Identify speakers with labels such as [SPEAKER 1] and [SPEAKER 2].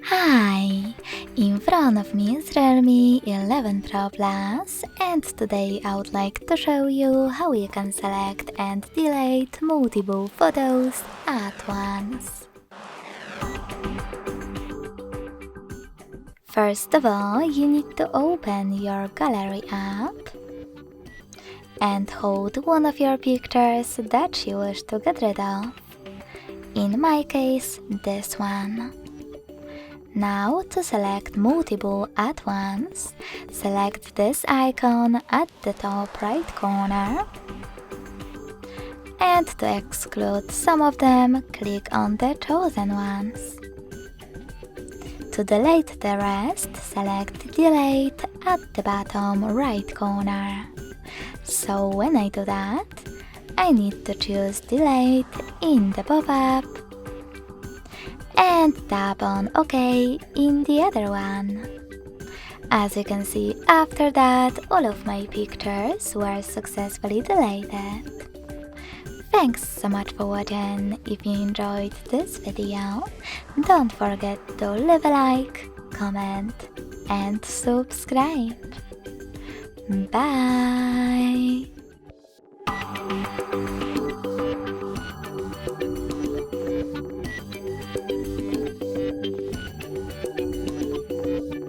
[SPEAKER 1] Hi! In front of me is Realme 11 Pro Plus, and today I would like to show you how you can select and delete multiple photos at once. First of all, you need to open your gallery app and hold one of your pictures that you wish to get rid of. In my case, this one. Now, to select multiple at once, select this icon at the top right corner. And to exclude some of them, click on the chosen ones. To delete the rest, select Delete at the bottom right corner. So when I do that, I need to choose Delete in the pop-up and tap on OK in the other one. As you can see, after that, all of my pictures were successfully deleted. Thanks so much for watching. If you enjoyed this video, don't forget to leave a like, comment and subscribe. Bye!